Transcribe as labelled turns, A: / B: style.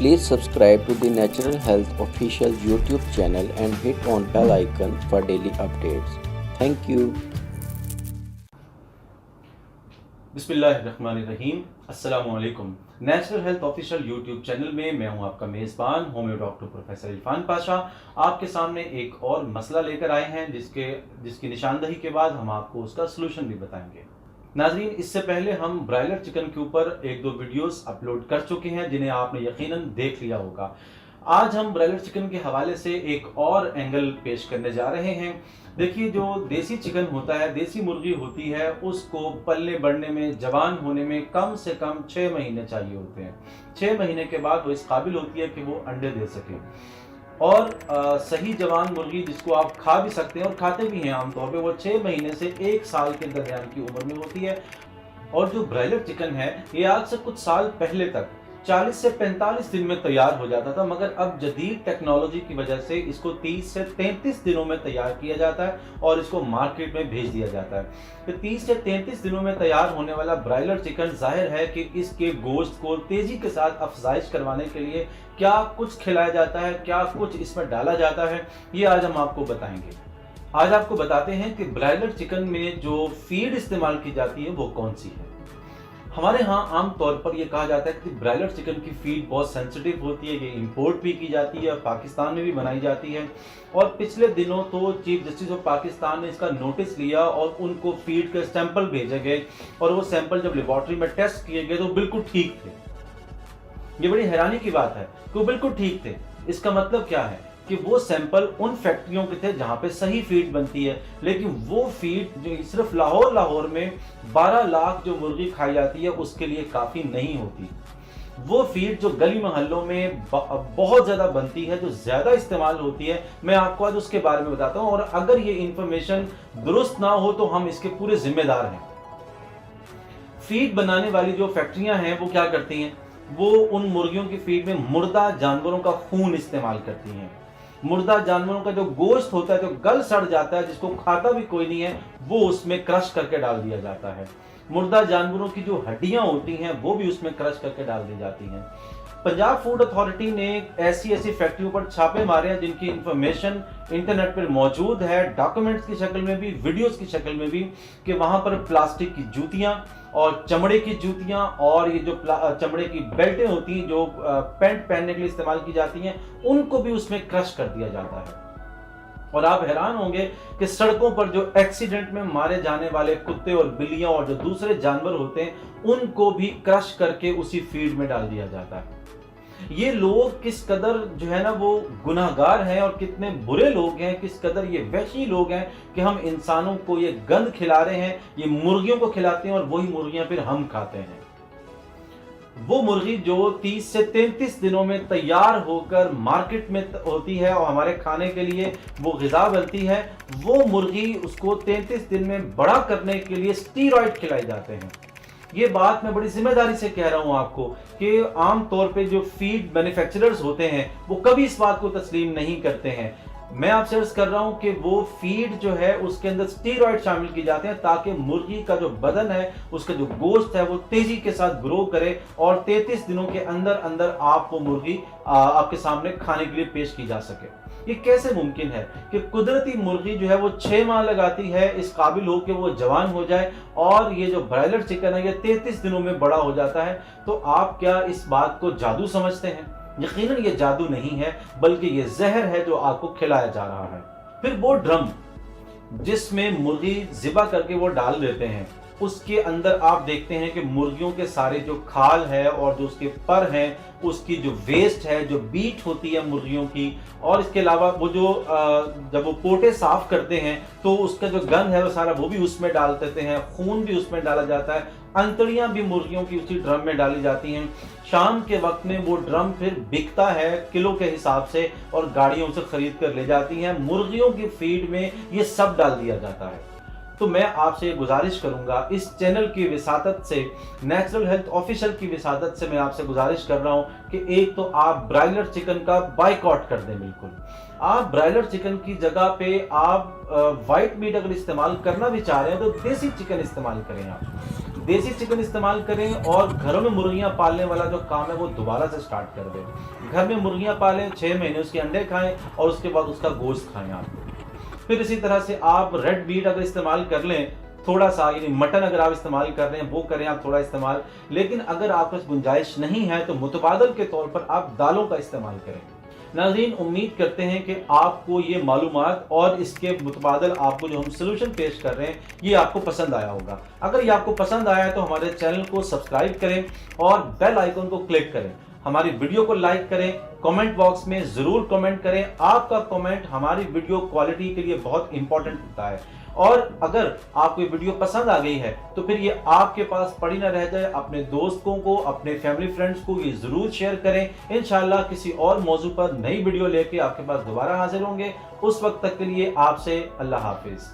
A: Please subscribe to the Natural Health Official YouTube channel and hit on bell icon for daily updates. Thank you.
B: बिस्मिल्लाहिर्रहमानिर्रहीम। अस्सलाम वालेकुम। Natural health official YouTube channel में मैं हूं आपका मेज़बान homeo doctor professor Irfan Pasha. आपके सामने एक और मसला लेकर आए हैं जिसकी निशानदही के बाद हम आपको उसका सलूशन भी बताएंगे। नाज़रीन, इससे पहले हम ब्रायलर चिकन के ऊपर एक दो वीडियोस अपलोड कर चुके हैं जिन्हें आपने यकीनन देख लिया होगा। आज हम ब्रायलर चिकन के हवाले से एक और एंगल पेश करने जा रहे हैं। देखिए, जो देसी चिकन होता है, देसी मुर्गी होती है, उसको पलने बढ़ने में, जवान होने में कम से कम 6 महीने चाहिए होते हैं। 6 महीने के बाद वो इस काबिल होती है कि वो अंडे दे सके। और सही जवान मुर्गी जिसको आप खा भी सकते हैं और खाते भी हैं आमतौर पे, वो 6 महीने से 1 साल के दरमियान की उम्र में होती है। और जो ब्रायलर चिकन है, ये आज से कुछ साल पहले तक 40 से 45 दिन में तैयार हो जाता था, मगर अब जदीद टेक्नोलॉजी की वजह से इसको 30 से 33 दिनों में तैयार किया जाता है और इसको मार्केट में भेज दिया जाता है। तो 30 से 33 दिनों में तैयार होने वाला ब्रायलर चिकन, जाहिर है कि इसके गोश्त को तेजी के साथ अफजाइश करवाने के लिए क्या कुछ खिलाया जाता है, क्या कुछ इसमें डाला जाता है, ये आज हम आपको बताएंगे। आज आपको बताते हैं कि ब्रायलर चिकन में जो फीड इस्तेमाल की जाती है वो कौन सी है। हमारे यहाँ आम तौर पर यह कहा जाता है कि ब्रायलर चिकन की फीड बहुत सेंसिटिव होती है, ये इंपोर्ट भी की जाती है, पाकिस्तान में भी बनाई जाती है। और पिछले दिनों तो चीफ जस्टिस ऑफ पाकिस्तान ने इसका नोटिस लिया और उनको फीड के सैंपल भेजे गए और वो सैंपल जब लेबॉर्ट्री में टेस्ट किए गए तो बिल्कुल ठीक थे। ये बड़ी हैरानी की बात है कि वो बिल्कुल ठीक थे। इसका मतलब क्या है कि वो सैंपल उन फैक्ट्रियों के थे जहां पे सही फीड बनती है, लेकिन वो फीड जो सिर्फ लाहौर में 12 लाख जो मुर्गी खाई जाती है उसके लिए काफ़ी नहीं होती। वो फीड जो गली मोहल्लों में बहुत ज़्यादा बनती है, जो ज़्यादा इस्तेमाल होती है, मैं आपको आज उसके बारे में बताता हूँ। और अगर ये इंफॉर्मेशन दुरुस्त ना हो तो हम इसके पूरे जिम्मेदार हैं। फीड बनाने वाली जो फैक्ट्रियाँ हैं वो क्या करती हैं, वो उन मुर्गियों की फीड में मुर्दा जानवरों का खून इस्तेमाल करती हैं। मुर्दा जानवरों का जो गोश्त होता है, जो गल सड़ जाता है, जिसको खाता भी कोई नहीं है, वो उसमें क्रश करके डाल दिया जाता है। मुर्दा जानवरों की जो हड्डियां होती हैं वो भी उसमें क्रश करके डाल दी जाती हैं। पंजाब फूड अथॉरिटी ने ऐसी फैक्ट्रियों पर छापे मारे हैं जिनकी इंफॉर्मेशन इंटरनेट पर मौजूद है, डॉक्यूमेंट्स की शक्ल में भी, वीडियोस की शक्ल में भी, कि वहां पर प्लास्टिक की जूतियां और चमड़े की जूतियां और ये जो चमड़े की बेल्टें होती हैं जो पैंट पहनने के लिए इस्तेमाल की जाती हैं, उनको भी उसमें क्रश कर दिया जाता है। और आप हैरान होंगे कि सड़कों पर जो एक्सीडेंट में मारे जाने वाले कुत्ते और बिल्लियां और जो दूसरे जानवर होते हैं, उनको भी क्रश करके उसी फीड में डाल दिया जाता है। ये लोग किस कदर जो है ना वो गुनाहगार हैं और कितने बुरे लोग हैं, किस कदर ये वहशी लोग हैं कि हम इंसानों को ये गंद खिला रहे हैं, ये मुर्गियों को खिलाते हैं और वही मुर्गियां फिर हम खाते हैं। वो मुर्गी जो 30 से 33 दिनों में तैयार होकर मार्केट में होती है और हमारे खाने के लिए वो ग़िज़ा बनती है, वो मुर्गी उसको 33 दिन में बड़ा करने के लिए स्टीरॉयड खिलाए जाते हैं। ये बात मैं बड़ी जिम्मेदारी से कह रहा हूं आपको कि आम तौर पे जो फीड मैन्युफैक्चरर्स होते हैं वो कभी इस बात को तस्लीम नहीं करते हैं। मैं आपसे अर्ज कर रहा हूं कि वो फीड जो है उसके अंदर स्टीरॉयड शामिल की जाते हैं ताकि मुर्गी का जो बदन है, उसका जो गोश्त है, वो तेजी के साथ ग्रो करे और 33 दिनों के अंदर अंदर आप वो मुर्गी आपके सामने खाने के लिए पेश की जा सके। ये कैसे मुमकिन है कि कुदरती मुर्गी जो है वो 6 माह लगाती है इस काबिल हो कि वो जवान हो जाए और ये जो ब्रायलर चिकन है ये 33 दिनों में बड़ा हो जाता है। तो आप क्या इस बात को जादू समझते हैं? यकीनन ये जादू नहीं है, बल्कि ये जहर है जो आपको खिलाया जा रहा है। फिर वो ड्रम जिसमें मुर्गी ज़िबा करके वो डाल देते हैं, उसके अंदर आप देखते हैं कि मुर्गियों के सारे जो खाल है और जो उसके पर हैं, उसकी जो वेस्ट है, जो बीट होती है मुर्गियों की, और इसके अलावा वो जो जब वो पोटे साफ करते हैं तो उसका जो गंद है वो सारा वो भी उसमें डाल देते हैं, खून भी उसमें डाला जाता है, अंतड़ियां भी मुर्गियों की उसी ड्रम में डाली जाती हैं। शाम के वक्त में वो ड्रम फिर बिकता है किलो के हिसाब से और गाड़ियों से खरीद कर ले जाती हैं। मुर्गियों की फीड में ये सब डाल दिया जाता है। तो मैं आपसे गुजारिश करूंगा, इस चैनल की विसातत से, नेचुरल हेल्थ ऑफिशियल की विसातत से मैं आपसे गुजारिश कर रहा हूं कि एक तो आप ब्रायलर चिकन का बाइकआउट कर दें। बिल्कुल आप ब्रायलर चिकन की जगह पे आप व्हाइट मीट अगर इस्तेमाल करना भी चाह रहे हैं तो देसी चिकन इस्तेमाल करें। आप دیسی چکن استعمال کریں اور گھروں میں مرغیاں پالنے والا جو کام ہے وہ دوبارہ سے سٹارٹ کر دیں. گھر میں مرغیاں پالیں، 6 مہینے اس کے انڈے کھائیں اور اس کے بعد اس کا گوشت کھائیں آپ. پھر اسی طرح سے آپ ریڈ میٹ اگر استعمال کر لیں تھوڑا سا، یعنی مٹن اگر آپ استعمال کر رہے ہیں وہ کریں آپ تھوڑا استعمال. لیکن اگر آپ کو گنجائش نہیں ہے تو متبادل کے طور پر آپ دالوں کا استعمال کریں. ناظرین، امید کرتے ہیں کہ آپ کو یہ معلومات اور اس کے متبادل آپ کو جو ہم سلوشن پیش کر رہے ہیں یہ آپ کو پسند آیا ہوگا. اگر یہ آپ کو پسند آیا ہے تو ہمارے چینل کو سبسکرائب کریں اور بیل آئیکن کو کلک کریں. ہماری ویڈیو کو لائک کریں، کمنٹ باکس میں ضرور کمنٹ کریں. آپ کا کمنٹ ہماری ویڈیو کوالٹی کے لیے بہت امپورٹنٹ ہوتا ہے. اور اگر آپ کو یہ ویڈیو پسند آ گئی ہے تو پھر یہ آپ کے پاس پڑی نہ رہ جائے، اپنے دوستوں کو، اپنے فیملی فرینڈز کو یہ ضرور شیئر کریں. انشاءاللہ کسی اور موضوع پر نئی ویڈیو لے کے آپ کے پاس دوبارہ حاضر ہوں گے. اس وقت تک کے لیے آپ سے اللہ حافظ.